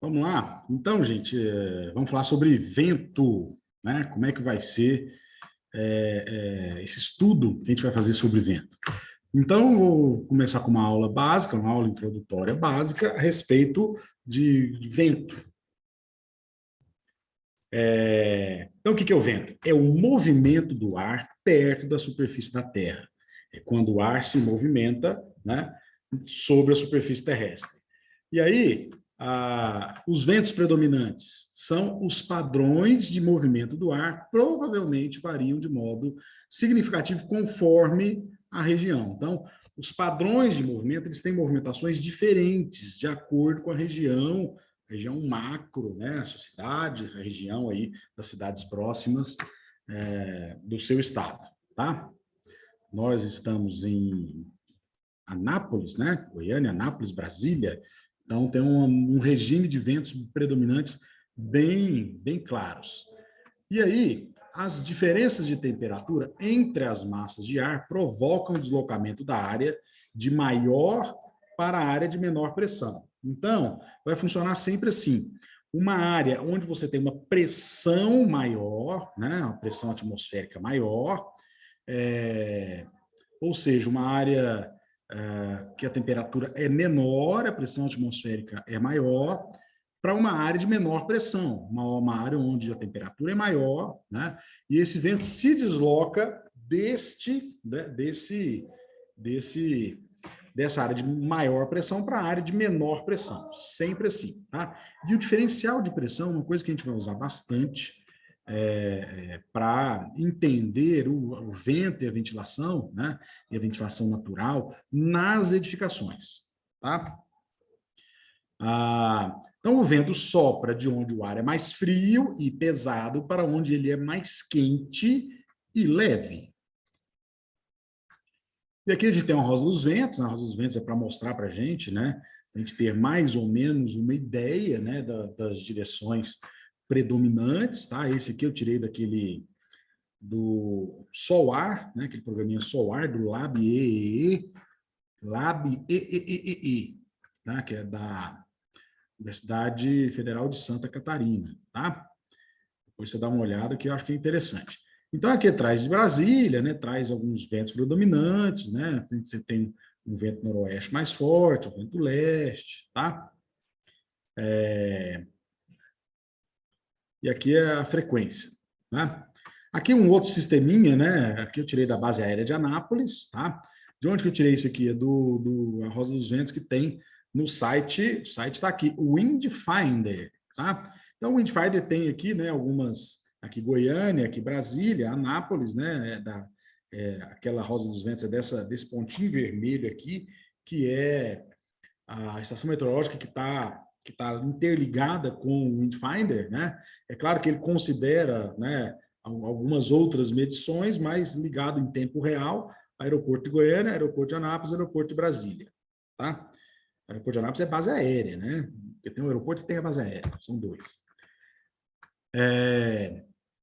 Vamos lá? Então, gente, vamos falar sobre vento, né? Como é que vai ser esse estudo que a gente vai fazer sobre vento. Então, vou começar com uma aula básica, uma aula introdutória básica a respeito de vento. Então, o que é o vento? É o movimento do ar perto da superfície da Terra. É quando o ar se movimenta, né, sobre a superfície terrestre. E aí, os ventos predominantes são os padrões de movimento do ar, provavelmente variam de modo significativo conforme a região. Então, os padrões de movimento, eles têm movimentações diferentes de acordo com a região macro, né, a sua cidade, a região aí das cidades próximas do seu estado, tá? Nós estamos em Anápolis, né, Goiânia, Anápolis, Brasília, então tem um regime de ventos predominantes bem claros. E aí, as diferenças de temperatura entre as massas de ar provocam o deslocamento da área de maior para a área de menor pressão. Então, vai funcionar sempre assim. Uma área onde você tem uma pressão maior, né, uma pressão atmosférica maior, ou seja, uma área que a temperatura é menor, a pressão atmosférica é maior, para uma área de menor pressão, uma área onde a temperatura é maior, né? E esse vento se desloca dessa área de maior pressão para a área de menor pressão, sempre assim, tá? E o diferencial de pressão, uma coisa que a gente vai usar bastante para entender o vento e a ventilação, né? E a ventilação natural nas edificações, tá? Então, o vento sopra de onde o ar é mais frio e pesado para onde ele é mais quente e leve. E aqui a gente tem uma rosa dos ventos, né? A rosa dos ventos é para mostrar para a gente, né? A gente ter mais ou menos uma ideia, né, das direções predominantes, tá? Esse aqui eu tirei do SOAR, né? Aquele programinha SOAR, do LabEEE, tá? Que é da Universidade Federal de Santa Catarina, tá? Depois você dá uma olhada que eu acho que é interessante. Então, aqui traz de Brasília, né? Traz alguns ventos predominantes, né? Você tem um vento noroeste mais forte, um vento leste, tá? E aqui é a frequência, né? Aqui um outro sisteminha, né? Aqui eu tirei da base aérea de Anápolis, tá? De onde que eu tirei isso aqui? É do a Rosa dos Ventos que tem no site, o site está aqui, o Windfinder, tá? Então, o Windfinder tem aqui, né, algumas, aqui Goiânia, aqui Brasília, Anápolis, né, aquela Rosa dos Ventos é desse pontinho vermelho aqui, que é a estação meteorológica que tá interligada com o Windfinder, né? É claro que ele considera, né, algumas outras medições, mas ligado em tempo real, aeroporto de Goiânia, aeroporto de Anápolis, aeroporto de Brasília, tá? O aeroporto de Anápolis é base aérea, né? Porque tem o aeroporto e tem a base aérea, são dois.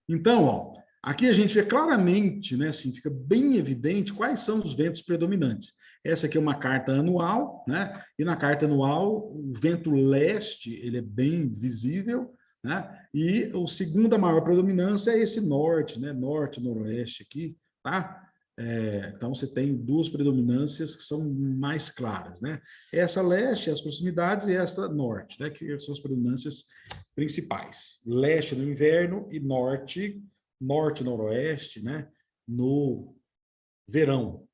Então, ó, aqui a gente vê claramente, né, assim, fica bem evidente quais são os ventos predominantes. Essa aqui é uma carta anual, né? E na carta anual, o vento leste, ele é bem visível, né? E a segunda maior predominância é esse norte, né? Norte, noroeste aqui, tá? Então, você tem duas predominâncias que são mais claras, né? Essa leste, as proximidades, e essa norte, né? Que são as predominâncias principais. Leste no inverno e norte, noroeste, né? No verão.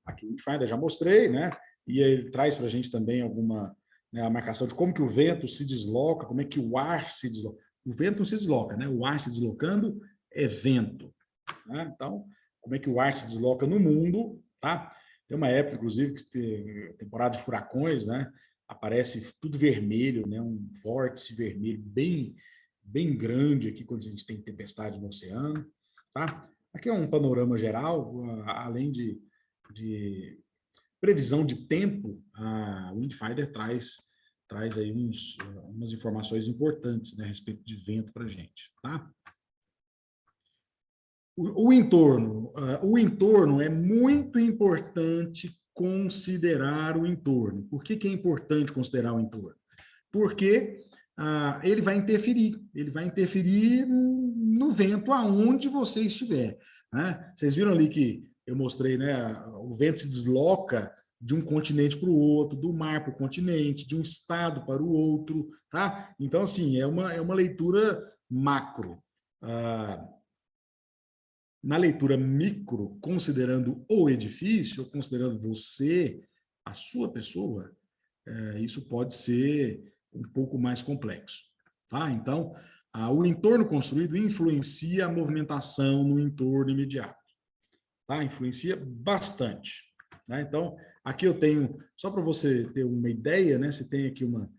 Aqui o Finder já mostrei, né? E ele traz para a gente também alguma, né, a marcação de como que o vento se desloca, como é que o ar se desloca. O vento não se desloca, né? O ar se deslocando é vento. Né? Então, como é que o ar se desloca no mundo, tá? Tem uma época, inclusive, que tem temporada de furacões, né? Aparece tudo vermelho, né? Um vórtice vermelho bem grande aqui quando a gente tem tempestade no oceano, tá? Aqui é um panorama geral, além de previsão de tempo, a Windfinder traz aí umas informações importantes, né, a respeito de vento para a gente, tá? O entorno é muito importante considerar o entorno. Por que é importante considerar o entorno? porque ele vai interferir no vento aonde você estiver, né? Vocês viram ali que eu mostrei, né? O vento se desloca de um continente para o outro, do mar para o continente, de um estado para o outro, tá? Então, assim, é uma leitura macro. Na leitura micro, considerando o edifício, considerando você, a sua pessoa, isso pode ser um pouco mais complexo, tá? Então, o entorno construído influencia a movimentação no entorno imediato, tá? Influencia bastante, né? Então, aqui eu tenho, só para você ter uma ideia, né? Você tem aqui uma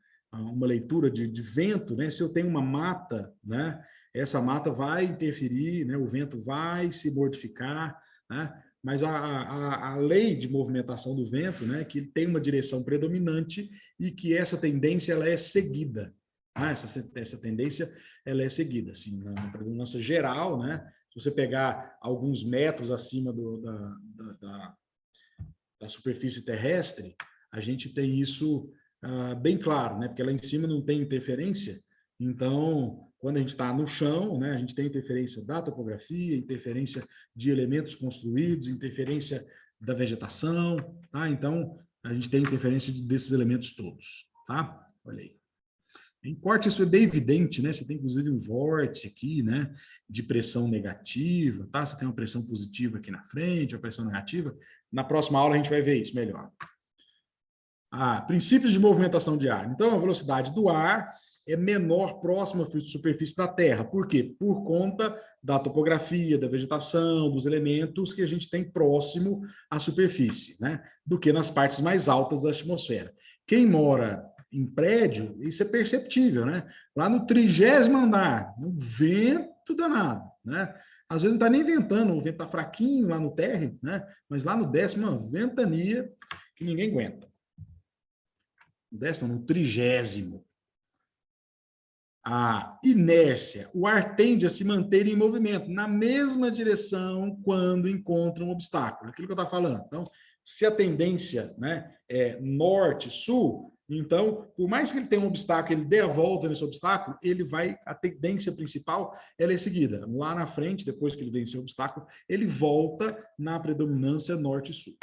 leitura de vento, né? Se eu tenho uma mata, né? Essa mata vai interferir, né? O vento vai se modificar, né? Mas a lei de movimentação do vento, né? Que ele tem uma direção predominante e que essa tendência ela é seguida, né? Essa tendência ela é seguida, assim, na predominância geral, né? Se você pegar alguns metros acima da superfície terrestre, a gente tem isso bem claro, né? Porque lá em cima não tem interferência, então, quando a gente está no chão, né, a gente tem interferência da topografia, interferência de elementos construídos, interferência da vegetação, tá? Então, a gente tem interferência desses elementos todos, tá? Olha aí. Em corte, isso é bem evidente, né? Você tem, inclusive, um vórtice aqui, né? De pressão negativa, tá? Você tem uma pressão positiva aqui na frente, uma pressão negativa. Na próxima aula, a gente vai ver isso melhor. Princípios de movimentação de ar. Então, a velocidade do ar é menor próximo à superfície da Terra. Por quê? Por conta da topografia, da vegetação, dos elementos que a gente tem próximo à superfície, né? Do que nas partes mais altas da atmosfera. Quem mora em prédio, isso é perceptível, né? Lá no 30º andar, um vento danado, né? Às vezes não está nem ventando, o vento está fraquinho lá no térreo, né? Mas lá no 10º, uma ventania que ninguém aguenta. No 30º. A inércia. O ar tende a se manter em movimento, na mesma direção quando encontra um obstáculo. Aquilo que eu estava falando. Então, se a tendência, né, é norte-sul, então, por mais que ele tenha um obstáculo, ele dê a volta nesse obstáculo, a tendência principal, ela é seguida. Lá na frente, depois que ele vence o obstáculo, ele volta na predominância norte-sul.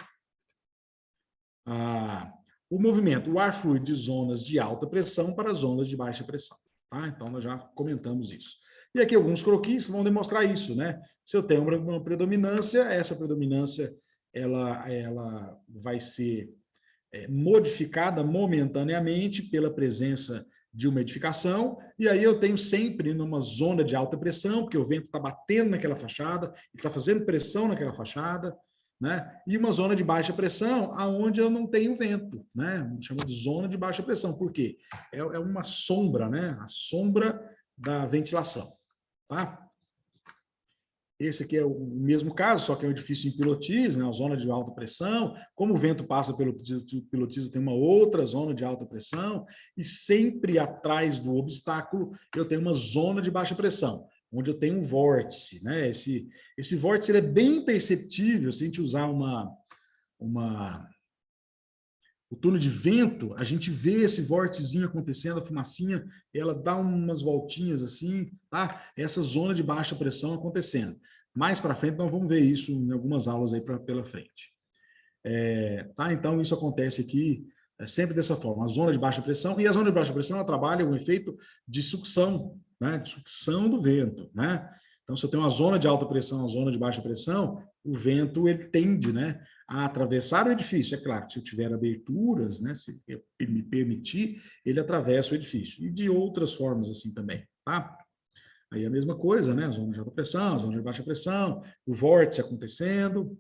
O movimento, o ar flui de zonas de alta pressão para zonas de baixa pressão. Tá? Então, nós já comentamos isso. E aqui alguns croquis vão demonstrar isso, né? Se eu tenho uma predominância, essa predominância ela vai ser modificada momentaneamente pela presença de uma edificação, e aí eu tenho sempre numa zona de alta pressão, porque o vento está batendo naquela fachada, ele está fazendo pressão naquela fachada, né? E uma zona de baixa pressão, aonde eu não tenho vento, né? Chama de zona de baixa pressão. Por quê? É uma sombra, né? A sombra da ventilação, tá? Esse aqui é o mesmo caso, só que é um edifício em pilotis, né? Uma zona de alta pressão. Como o vento passa pelo pilotis, tem uma outra zona de alta pressão, e sempre atrás do obstáculo eu tenho uma zona de baixa pressão, onde eu tenho um vórtice, né? Esse vórtice ele é bem perceptível se a gente usar o túnel de vento, a gente vê esse vórticezinho acontecendo, a fumacinha, ela dá umas voltinhas assim, tá? Essa zona de baixa pressão acontecendo. Mais para frente, nós vamos ver isso em algumas aulas aí pela frente. Tá? Então, isso acontece aqui sempre dessa forma, a zona de baixa pressão, e a zona de baixa pressão, ela trabalha um efeito de sucção, né? De sucção do vento, né? Então, se eu tenho uma zona de alta pressão, uma zona de baixa pressão, o vento, ele tende, né, a atravessar o edifício. É claro que se eu tiver aberturas, né, se me permitir, ele atravessa o edifício. E de outras formas assim também, tá? Aí a mesma coisa, né? Zona de alta pressão, zona de baixa pressão, o vórtice acontecendo,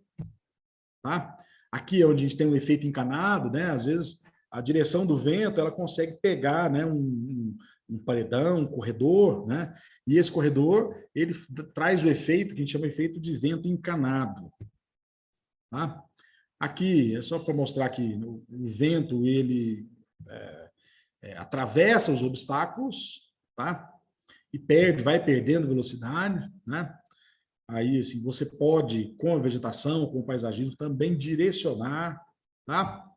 tá? Aqui é onde a gente tem um efeito encanado, né? Às vezes a direção do vento, ela consegue pegar, né, um paredão, um corredor, né? E esse corredor, ele traz o efeito que a gente chama de efeito de vento encanado. Tá? Aqui, é só para mostrar que o vento, ele atravessa os obstáculos, tá? E vai perdendo velocidade, né? Aí, assim, você pode, com a vegetação, com o paisagismo, também direcionar, tá?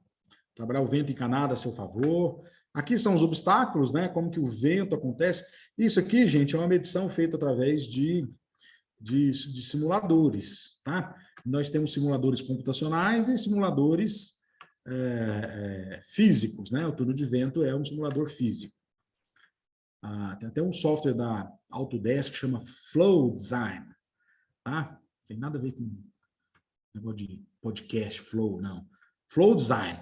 Trabalhar o vento encanado a seu favor. Aqui são os obstáculos, né? Como que o vento acontece. Isso aqui, gente, é uma medição feita através de simuladores, tá? Nós temos simuladores computacionais e simuladores físicos, né? O túnel de vento é um simulador físico. Tem até um software da Autodesk que chama Flow Design, tá? Tem nada a ver com negócio de podcast, Flow, não. Flow Design.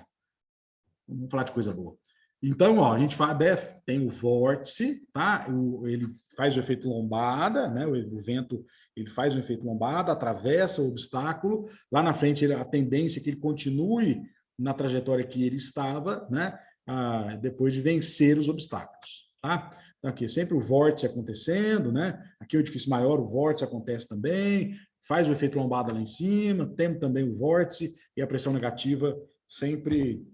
Vamos falar de coisa boa. Então, ó, a gente fala, tem o vórtice, tá? Ele faz o efeito lombada, né? O vento ele faz o efeito lombada, atravessa o obstáculo. Lá na frente, a tendência é que ele continue na trajetória que ele estava, né? Depois de vencer os obstáculos, tá? Então, aqui sempre o vórtice acontecendo, né? Aqui o edifício maior, o vórtice acontece também, faz o efeito lombada lá em cima, tem também o vórtice e a pressão negativa sempre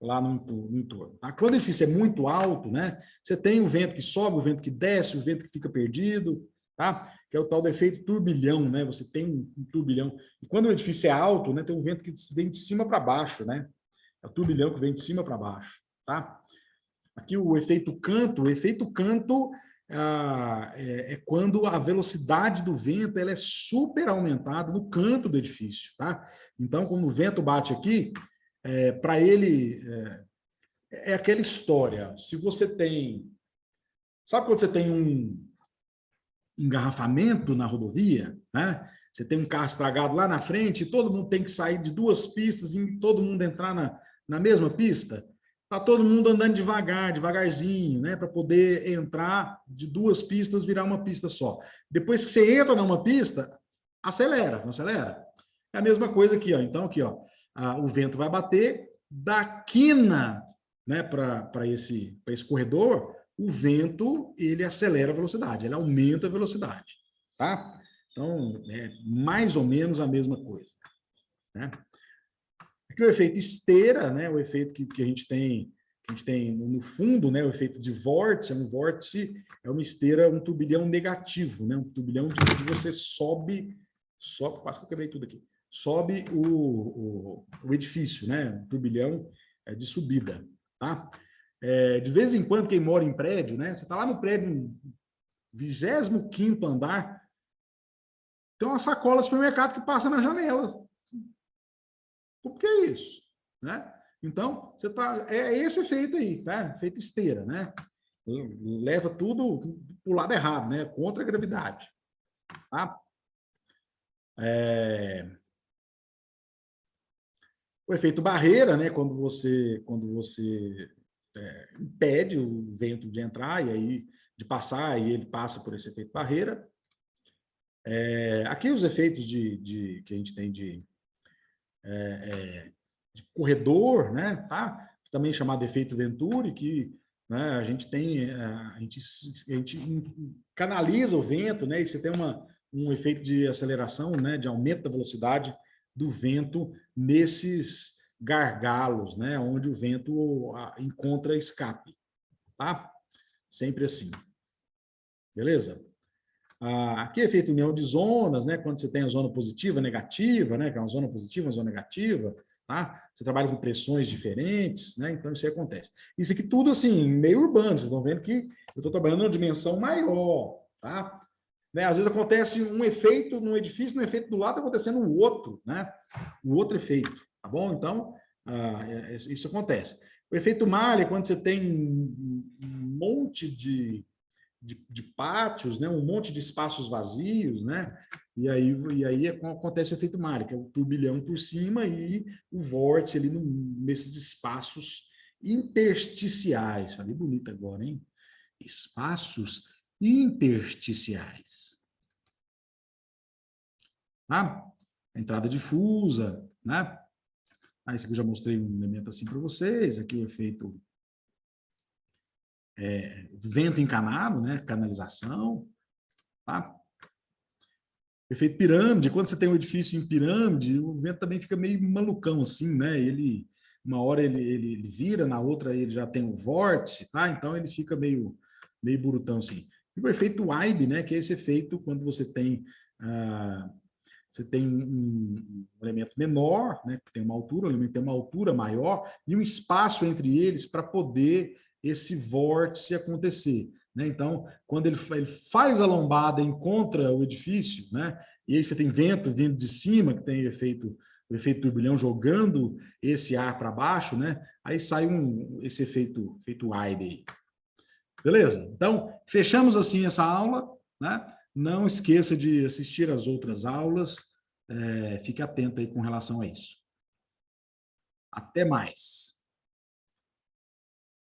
lá no entorno. Tá? Quando o edifício é muito alto, né, você tem o vento que sobe, o vento que desce, o vento que fica perdido, tá? Que é o tal do efeito turbilhão, né? Você tem um turbilhão. E quando o edifício é alto, né, tem um vento que vem de cima para baixo, né? É o turbilhão que vem de cima para baixo, tá? Aqui o efeito canto é quando a velocidade do vento ela é super aumentada no canto do edifício, tá? Então, quando o vento bate aqui, para ele, é aquela história. Se você tem... Sabe quando você tem um engarrafamento na rodovia, né? Você tem um carro estragado lá na frente, e todo mundo tem que sair de duas pistas e todo mundo entrar na mesma pista. Tá todo mundo andando devagar, devagarzinho, né? Para poder entrar de duas pistas, virar uma pista só. Depois que você entra numa pista, acelera, não acelera? É a mesma coisa aqui, ó. Então, aqui, ó, o vento vai bater da quina, né, para esse corredor, o vento ele acelera a velocidade, ele aumenta a velocidade, tá? Então, é mais ou menos a mesma coisa, né? Aqui o efeito esteira, né, o efeito que a gente tem no fundo, né, o efeito de vórtice, um vórtice é uma esteira, um turbilhão negativo, né, um turbilhão de você sobe, quase que eu quebrei tudo aqui, sobe o edifício, né, um turbilhão de subida, tá? De vez em quando, quem mora em prédio, né, você está lá no prédio, 25º andar, tem uma sacola de supermercado que passa na janela. Por que isso? Né? Então, você tá, esse efeito aí, tá? Efeito esteira, né? Leva tudo para o lado errado, né? Contra a gravidade. Tá? O efeito barreira, né? Quando você impede o vento de entrar e aí de passar e ele passa por esse efeito barreira. Aqui os efeitos que a gente tem de corredor, né? Tá? Também chamado efeito Venturi, que, né, a gente canaliza o vento, né? E você tem um efeito de aceleração, né? De aumento da velocidade do vento nesses gargalos, né? Onde o vento encontra escape, tá? Sempre assim. Beleza? Aqui é feito união de zonas, né? Quando você tem a zona positiva, negativa, né? Que é uma zona positiva, uma zona negativa, tá? Você trabalha com pressões diferentes, né? Então isso aí acontece. Isso aqui tudo assim, meio urbano, vocês estão vendo que eu estou trabalhando numa dimensão maior, tá? Né? Às vezes acontece um efeito num edifício, no efeito do lado está acontecendo o outro, né? O outro efeito, tá bom? Então, isso acontece. O efeito malha, quando você tem um monte de pátios, né? Um monte de espaços vazios, né? E aí acontece o efeito malha, que é o turbilhão por cima e o vórtice ali nesses espaços intersticiais. Falei bonito agora, hein? Espaços intersticiais. Tá? A entrada difusa, né? Esse aqui eu já mostrei um elemento assim para vocês. Aqui o efeito vento encanado, né? Canalização, tá? Efeito pirâmide, quando você tem um edifício em pirâmide, o vento também fica meio malucão assim, né? Uma hora ele vira, na outra ele já tem o vórtice, tá? Então ele fica meio burutão assim. E o efeito Weybe, né? Que é esse efeito quando você tem um elemento menor, né? Que tem uma altura, o elemento tem uma altura maior e um espaço entre eles para poder esse vórtice acontecer, né? Então, quando ele faz a lombada, encontra o edifício, né? E aí você tem vento vindo de cima, que tem o efeito turbilhão jogando esse ar para baixo, né? Aí sai esse efeito wide aí. Beleza? Então, fechamos assim essa aula, né? Não esqueça de assistir às outras aulas, fique atento aí com relação a isso. Até mais.